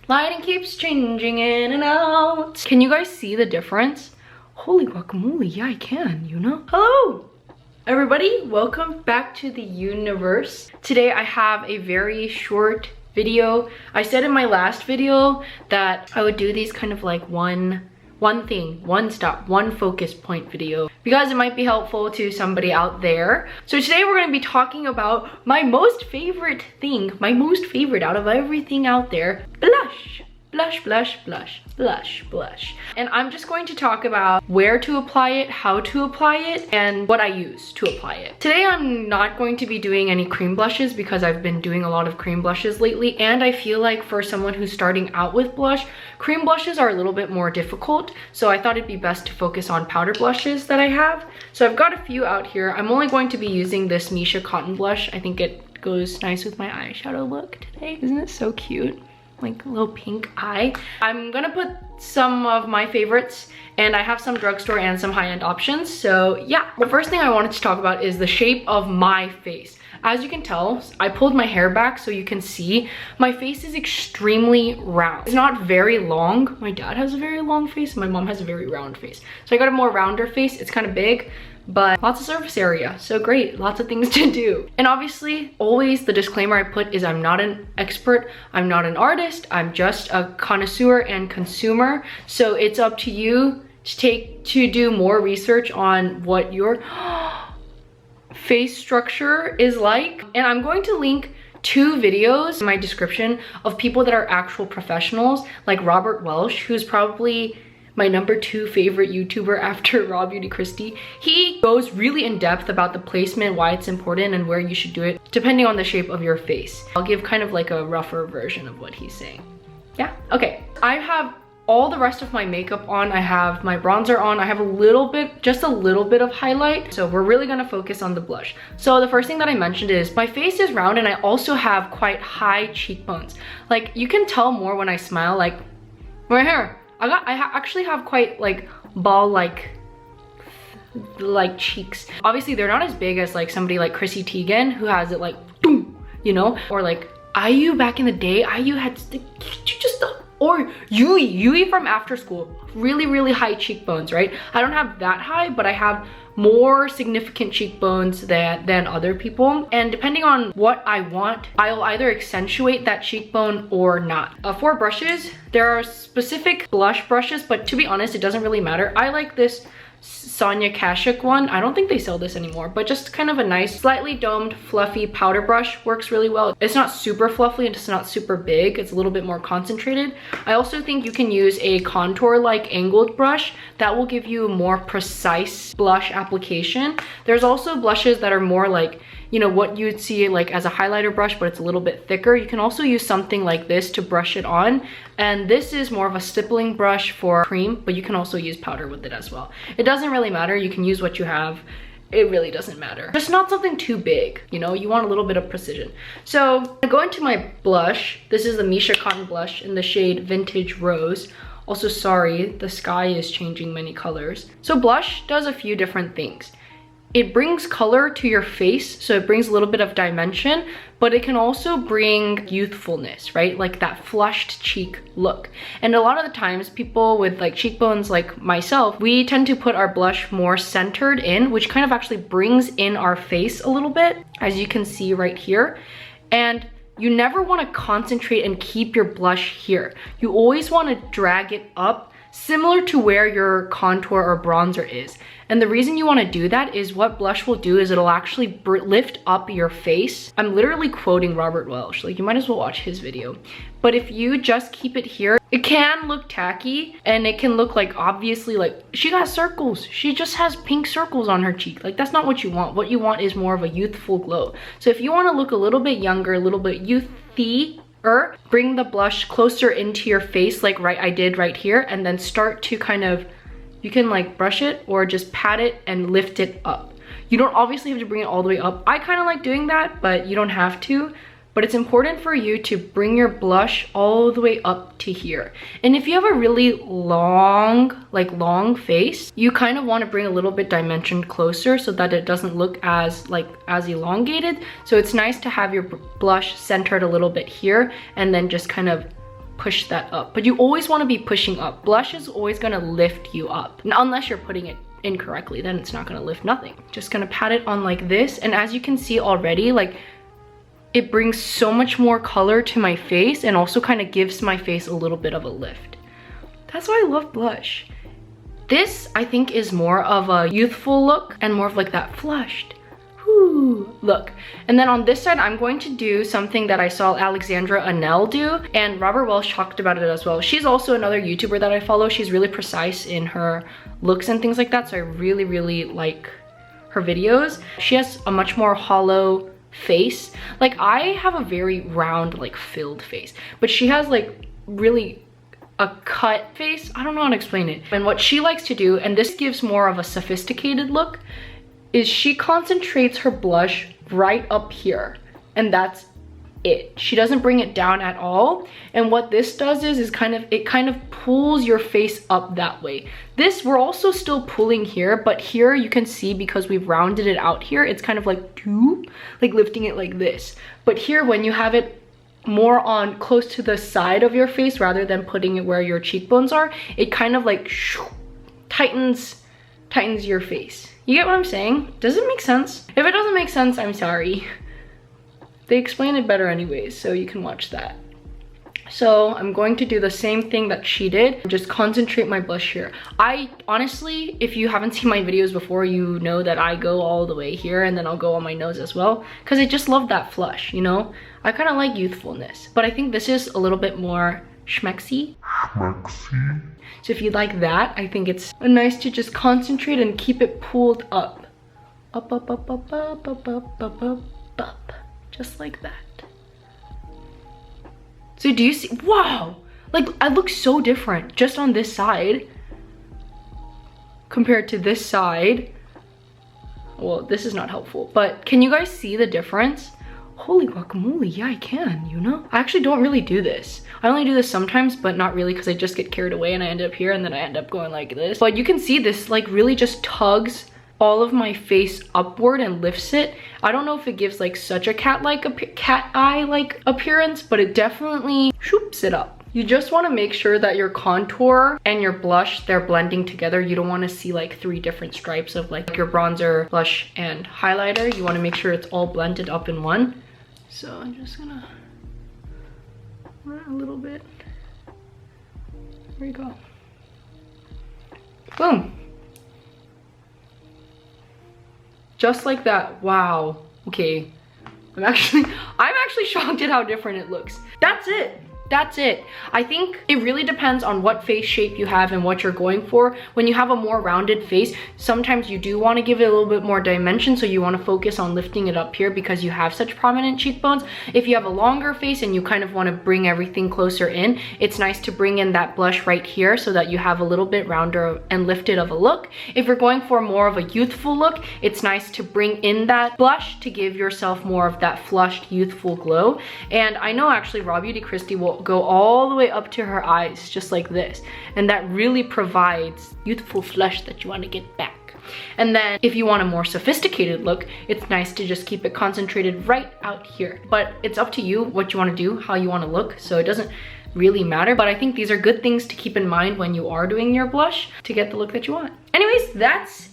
Lighting keeps changing in and out. Can you guys see the difference? Holy guacamole, yeah, I can, you know? Hello, everybody. Welcome back to the universe. Today I have a very short video. I said in my last video that I would do these kind of like one thing, one stop, one focus point video because it might be helpful to somebody out there. So today we're going to be talking about my most favorite thing, my most favorite out of everything out there, blush. Blush, blush, blush, blush, blush. And I'm just going to talk about where to apply it, how to apply it, and what I use to apply it. Today I'm not going to be doing any cream blushes because I've been doing a lot of cream blushes lately, and I feel like for someone who's starting out with blush, cream blushes are a little bit more difficult, so I thought it'd be best to focus on powder blushes that I have. So I've got a few out here. I'm only going to be using this Missha cotton blush. I think it goes nice with my eyeshadow look today. Isn't it so cute? Like a little pink eye. I'm gonna put some of my favorites, and I have some drugstore and some high-end options. So yeah, the first thing I wanted to talk about is the shape of my face. As you can tell, I pulled my hair back so you can see my face is extremely round. It's not very long. My dad has a very long face, my mom has a very round face. So I got a more rounder face. It's kind of big, but lots of surface area, so great, lots of things to do. And obviously, always the disclaimer I put is I'm not an expert, I'm not an artist, I'm just a connoisseur and consumer. So it's up to you to do more research on what your face structure is like. And I'm going to link 2 videos in my description of people that are actual professionals, like Robert Welsh, who's probably my number 2 favorite YouTuber after Rob Beauty Christie. He goes really in depth about the placement, why it's important, and where you should do it, depending on the shape of your face. I'll give kind of like a rougher version of what he's saying. Yeah, okay. I have all the rest of my makeup on. I have my bronzer on. I have a little bit, just a little bit of highlight. So we're really gonna focus on the blush. So the first thing that I mentioned is my face is round, and I also have quite high cheekbones. Like you can tell more when I smile, like right here. I actually have quite like ball like cheeks. Obviously they're not as big as like somebody like Chrissy Teigen who has it like boom, you know, or like IU back in the day. IU had or Yui from After School, really high cheekbones, right? I don't have that high, but I have more significant cheekbones than other people, and depending on what I want, I'll either accentuate that cheekbone or not. For brushes, there are specific blush brushes, but to be honest, it doesn't really matter. I like this Sonia Kashuk one. I don't think they sell this anymore, but just kind of a nice, slightly domed, fluffy powder brush works really well. It's not super fluffy and it's not super big. It's a little bit more concentrated. I also think you can use a contour-like angled brush that will give you a more precise blush application. There's also blushes that are more like, you know, what you'd see like as a highlighter brush, but it's a little bit thicker. You can also use something like this to brush it on. And this is more of a stippling brush for cream, but you can also use powder with it as well. It doesn't really matter. You can use what you have. It really doesn't matter. Just not something too big, you know, you want a little bit of precision. So I go into my blush. This is the Missha Cotton Blush in the shade Vintage Rose. Also, sorry, the sky is changing many colors. So blush does a few different things. It brings color to your face, so it brings a little bit of dimension, but it can also bring youthfulness, right? Like that flushed cheek look. And a lot of the times, people with like cheekbones like myself, we tend to put our blush more centered in, which kind of actually brings in our face a little bit, as you can see right here. And you never want to concentrate and keep your blush here. You always want to drag it up, similar to where your contour or bronzer is. And the reason you want to do that is what blush will do is it'll actually lift up your face. I'm literally quoting Robert Welsh, like you might as well watch his video. But if you just keep it here, it can look tacky and it can look like, obviously, like she got circles. She just has pink circles on her cheek. Like that's not what you want. What you want is more of a youthful glow. So if you want to look a little bit younger, a little bit youthy, bring the blush closer into your face like I did right here, and then start to kind of, you can like brush it or just pat it and lift it up. You don't obviously have to bring it all the way up. I kind of like doing that, but you don't have to. But it's important for you to bring your blush all the way up to here. And if you have a really long face, you kind of want to bring a little bit dimension closer so that it doesn't look as elongated. So it's nice to have your blush centered a little bit here and then just kind of push that up. But you always want to be pushing up. Blush is always going to lift you up. Unless you're putting it incorrectly, then it's not going to lift nothing. Just going to pat it on like this. And as you can see already, like, it brings so much more color to my face and also kind of gives my face a little bit of a lift. That's why I love blush. This, I think, is more of a youthful look and more of like that flushed look. And then on this side, I'm going to do something that I saw Alexandra Anel do, and Robert Welsh talked about it as well. She's also another YouTuber that I follow. She's really precise in her looks and things like that, so I really like her videos. She has a much more hollow face. Like, I have a very round, like, filled face, but she has like really a cut face. I don't know how to explain it. And what she likes to do, and this gives more of a sophisticated look, is she concentrates her blush right up here, and that's it. She doesn't bring it down at all. And what this does is it kind of pulls your face up that way. This, we're also still pulling here, but here you can see, because we've rounded it out here, it's kind of like lifting it like this. But here, when you have it more on close to the side of your face rather than putting it where your cheekbones are, it kind of like tightens your face. You get what I'm saying? Does it make sense? If it doesn't make sense, I'm sorry. They explain it better anyways, so you can watch that. So I'm going to do the same thing that she did, just concentrate my blush here. I honestly, if you haven't seen my videos before, you know that I go all the way here and then I'll go on my nose as well, because I just love that flush, you know? I kind of like youthfulness, but I think this is a little bit more schmexy. So if you like that, I think it's nice to just concentrate and keep it pulled up. Up, up, up, up, up, up, up, up, up, up. Just like that. So do you see? Wow! Like, I look so different just on this side compared to this side. Well, this is not helpful, but can you guys see the difference? Holy guacamole, yeah, I can, you know? I actually don't really do this. I only do this sometimes, but not really, because I just get carried away and I end up here and then I end up going like this. But you can see this like really just tugs all of my face upward and lifts it. I don't know if it gives like such a cat eye like appearance, but it definitely shoops it up. You just want to make sure that your contour and your blush, they're blending together. You don't want to see like 3 different stripes of like your bronzer, blush, and highlighter. You want to make sure it's all blended up in one. So I'm just gonna run a little bit. There you go. Boom. Just like that. Wow. Okay. I'm actually shocked at how different it looks. That's it. That's it. I think it really depends on what face shape you have and what you're going for. When you have a more rounded face, sometimes you do want to give it a little bit more dimension, so you want to focus on lifting it up here because you have such prominent cheekbones. If you have a longer face and you kind of want to bring everything closer in, it's nice to bring in that blush right here so that you have a little bit rounder and lifted of a look. If you're going for more of a youthful look, it's nice to bring in that blush to give yourself more of that flushed youthful glow. And I know actually Raw Beauty Christy will go all the way up to her eyes, just like this, and that really provides youthful flush that you want to get back. And then if you want a more sophisticated look, it's nice to just keep it concentrated right out here. But it's up to you what you want to do, how you want to look, so it doesn't really matter. But I think these are good things to keep in mind when you are doing your blush to get the look that you want. Anyways, that's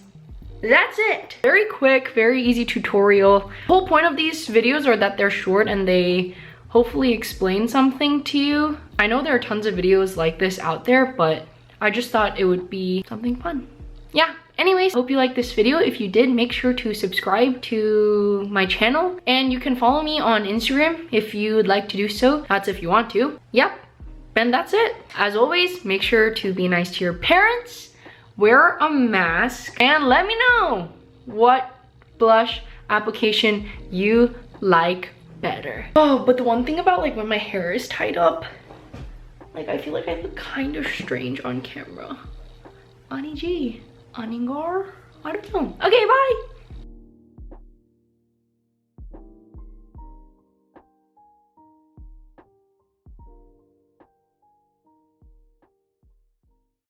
it. Very quick, very easy tutorial. The whole point of these videos are that they're short and they hopefully explain something to you. I know there are tons of videos like this out there, but I just thought it would be something fun. Yeah, anyways, hope you liked this video. If you did, make sure to subscribe to my channel, and you can follow me on Instagram if you'd like to do so. That's if you want to. Yep, and that's it. As always, make sure to be nice to your parents, wear a mask, and let me know what blush application you like better. Oh, but the one thing about like when my hair is tied up, like I feel like I look kind of strange on camera. Ani G, Aningar? I don't know. Okay, bye!